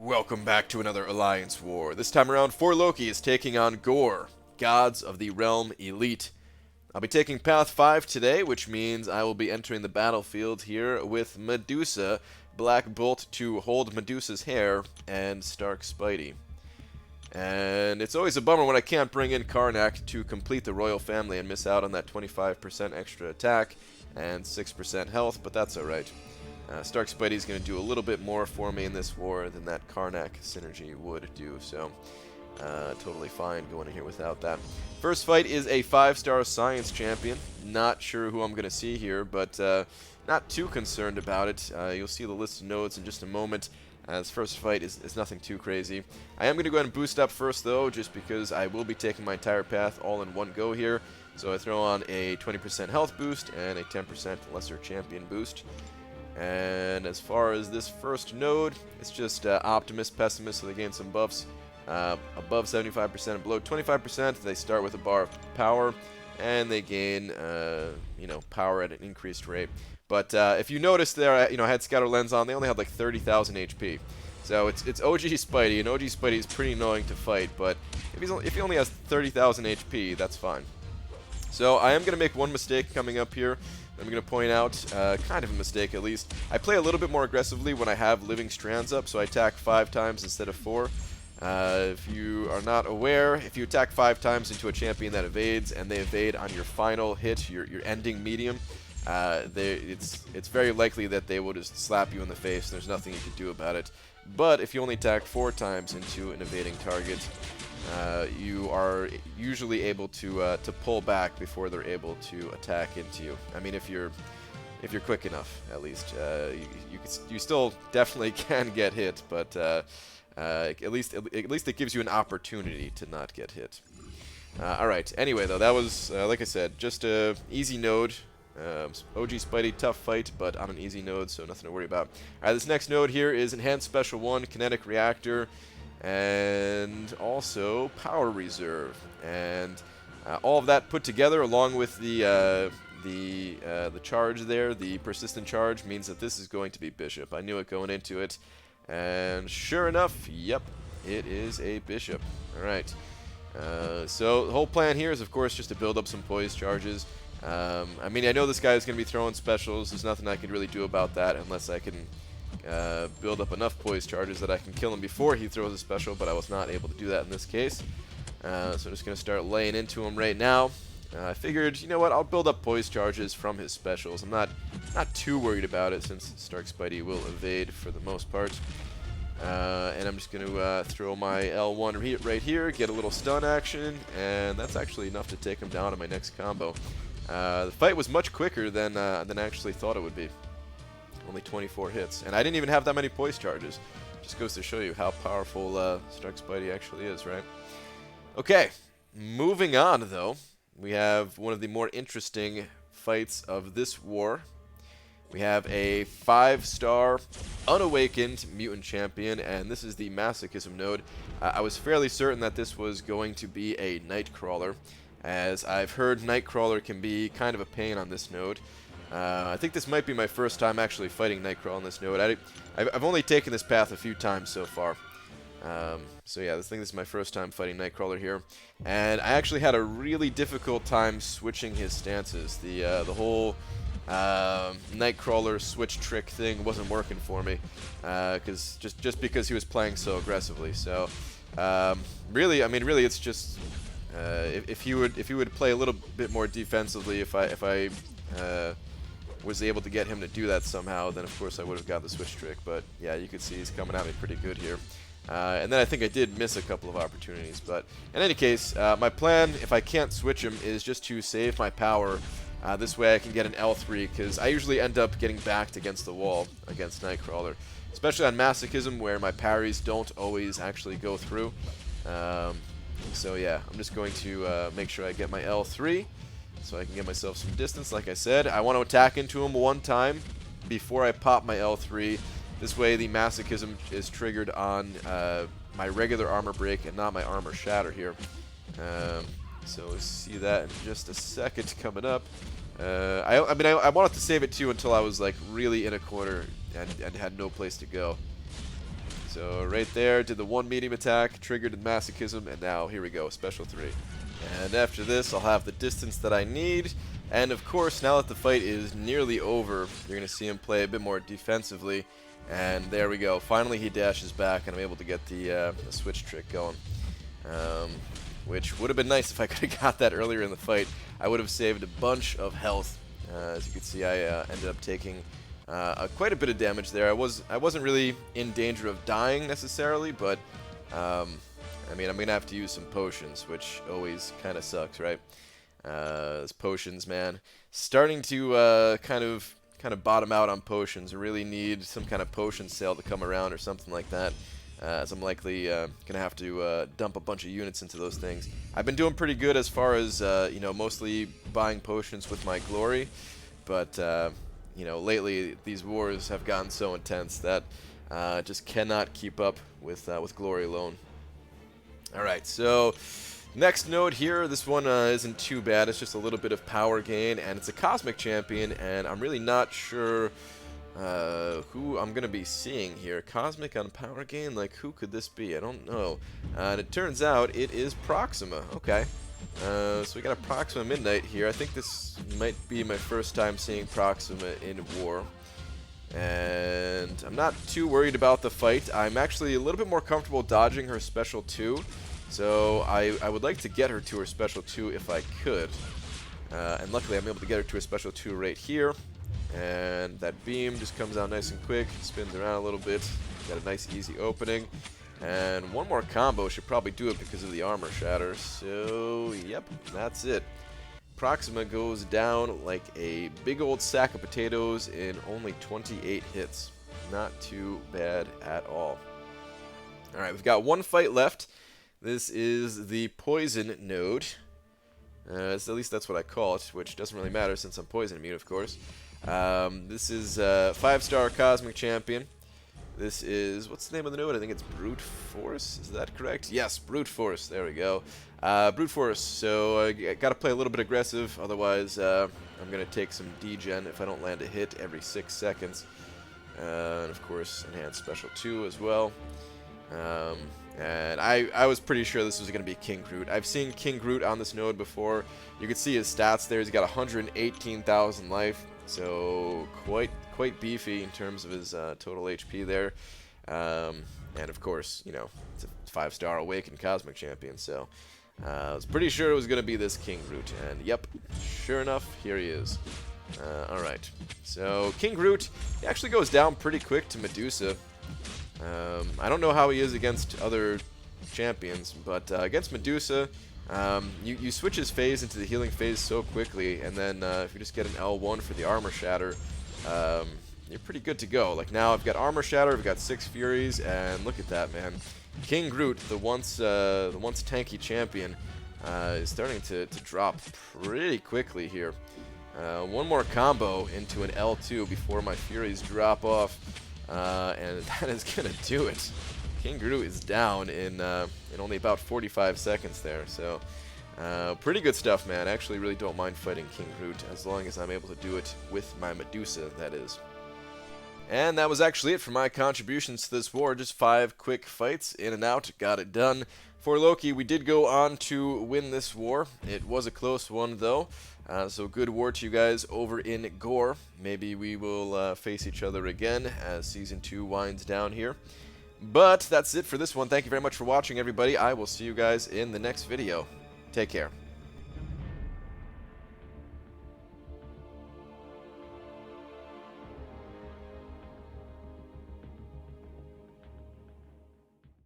Welcome back to another Alliance War. This time around, 4 Loki is taking on GØRE, Gods of the Realm Elite. I'll be taking Path 5 today, which means I will be entering the battlefield here with Medusa, Black Bolt to hold Medusa's hair, and Stark Spidey. And it's always a bummer when I can't bring in Karnak to complete the royal family and miss out on that 25% extra attack and 6% health, but that's alright. Stark Spidey is going to do a little bit more for me in this war than that Karnak synergy would do, so totally fine going in here without that. First fight is a 5-star science champion. Not sure who I'm going to see here, but not too concerned about it. You'll see the list of nodes in just a moment. This first fight is nothing too crazy. I am going to go ahead and boost up first, though, just because I will be taking my entire path all in one go here. So I throw on a 20% health boost and a 10% lesser champion boost. And as far as this first node, it's just Optimist, Pessimist, so they gain some buffs. Above 75% and below 25%, they start with a bar of power, and they gain, power at an increased rate. But if you notice there, I had Scatter Lens on. They only had like 30,000 HP. So it's OG Spidey, and OG Spidey is pretty annoying to fight. But if he only has 30,000 HP, that's fine. So I am going to make one mistake coming up here. I'm going to point out, kind of a mistake at least. I play a little bit more aggressively when I have living strands up, so I attack 5 times instead of 4. If you are not aware, if you attack 5 times into a champion that evades, and they evade on your final hit, your ending medium, it's very likely that they will just slap you in the face. There's nothing you can do about it. But if you only attack 4 times into an evading target, you are usually able to pull back before they're able to attack into you. I mean, if you're quick enough, at least. You still definitely can get hit, but at least it gives you an opportunity to not get hit. All right. Anyway, though, that was like I said, just a easy node. OG Spidey, tough fight, but on an easy node, so nothing to worry about. All right, this next node here is Enhanced Special 1, Kinetic Reactor, and also Power Reserve. And all of that put together, along with the charge there, the Persistent Charge, means that this is going to be Bishop. I knew it going into it, and sure enough, yep, it is a Bishop. All right. So the whole plan here is, of course, just to build up some poise charges. I mean, I know this guy is going to be throwing specials. There's nothing I can really do about that unless I can build up enough poise charges that I can kill him before he throws a special, but I was not able to do that in this case. So I'm just going to start laying into him right now. I figured, you know what, I'll build up poise charges from his specials. I'm not too worried about it since Stark Spidey will evade for the most part. And I'm just going to throw my L1 right here, get a little stun action, and that's actually enough to take him down in my next combo. The fight was much quicker than I actually thought it would be. Only 24 hits, and I didn't even have that many poise charges. Just goes to show you how powerful Stark Spidey actually is, right? Okay, moving on though, we have one of the more interesting fights of this war. We have a 5-star unawakened mutant champion, and this is the Masochism node. I was fairly certain that this was going to be a Nightcrawler, as I've heard Nightcrawler can be kind of a pain on this node. I think this might be my first time actually fighting Nightcrawler on this node. I've only taken this path a few times so far. So yeah, I think this is my first time fighting Nightcrawler here. And I actually had a really difficult time switching his stances. The whole Nightcrawler switch trick thing wasn't working for me. Just because he was playing so aggressively. So really, it's just if he would play a little bit more defensively, if I was able to get him to do that somehow, then of course I would have got the switch trick. But yeah, you can see he's coming at me pretty good here. And then I think I did miss a couple of opportunities. But in any case, my plan, if I can't switch him, is just to save my power. This way I can get an L3, because I usually end up getting backed against the wall against Nightcrawler. Especially on Masochism, where my parries don't always actually go through. So yeah, I'm just going to make sure I get my L3, so I can get myself some distance. Like I said, I want to attack into him one time before I pop my L3. This way the Masochism is triggered on my regular armor break and not my armor shatter here. So we'll see that in just a second coming up. I wanted to save it too until I was like really in a corner and had no place to go. So right there, did the 1 medium attack, triggered the masochism, and now here we go, special 3. And after this, I'll have the distance that I need. And of course, now that the fight is nearly over, you're going to see him play a bit more defensively. And there we go. Finally, he dashes back, and I'm able to get the switch trick going. Which would have been nice if I could have got that earlier in the fight. I would have saved a bunch of health. As you can see, I ended up taking quite a bit of damage there. I wasn't really in danger of dying necessarily, but I mean, I'm gonna have to use some potions, which always kind of sucks, right? Those potions, man, starting to kind of bottom out on potions. I really need some kind of potion sale to come around or something like that. As I'm likely gonna have to dump a bunch of units into those things. I've been doing pretty good as far as you know, mostly buying potions with my glory, but you know, lately these wars have gotten so intense that just cannot keep up with glory alone. All right, so next node here, this one isn't too bad. It's just a little bit of power gain, and it's a cosmic champion, and I'm really not sure who I'm going to be seeing here. Cosmic on power gain? Like, who could this be? I don't know. And it turns out it is Proxima. Okay. So we got a Proxima Midnight here. I think this might be my first time seeing Proxima in war. And I'm not too worried about the fight. I'm actually a little bit more comfortable dodging her special 2. So I would like to get her to her special 2 if I could. And luckily I'm able to get her to her special 2 right here. And that beam just comes out nice and quick, spins around a little bit, got a nice easy opening. And one more combo should probably do it because of the armor shatter. So, yep, that's it. Proxima goes down like a big old sack of potatoes in only 28 hits. Not too bad at all. Alright, we've got one fight left. This is the poison node. At least that's what I call it, which doesn't really matter since I'm poison immune, of course. This is 5-star Cosmic Champion. This is, what's the name of the node? I think it's Brute Force. Is that correct? Yes, Brute Force. There we go. Brute Force. So I got to play a little bit aggressive, otherwise I'm going to take some degen if I don't land a hit every 6 seconds. And of course, enhanced special 2 as well. And I was pretty sure this was going to be King Groot. I've seen King Groot on this node before. You can see his stats there. He's got 118,000 life. So quite beefy in terms of his total HP there, and of course, you know, it's a 5-star Awakened Cosmic Champion. So I was pretty sure it was going to be this King Groot, and yep, sure enough, here he is. All right, so King Groot, he actually goes down pretty quick to Medusa. I don't know how he is against other champions, but against Medusa. You switch his phase into the healing phase so quickly, and then if you just get an L1 for the armor shatter, you're pretty good to go. Like now I've got armor shatter, I've got 6 furies, and look at that, man. King Groot, the once tanky champion, is starting to drop pretty quickly here. One more combo into an L2 before my furies drop off, and that is gonna do it. King Groot is down in only about 45 seconds there, so pretty good stuff, man. I actually really don't mind fighting King Groot as long as I'm able to do it with my Medusa, that is. And that was actually it for my contributions to this war. Just 5 quick fights, in and out, got it done. For Loki, we did go on to win this war. It was a close one, though. So good war to you guys over in GØRE. Maybe we will face each other again as Season 2 winds down here. But that's it for this one. Thank you very much for watching, everybody. I will see you guys in the next video. Take care.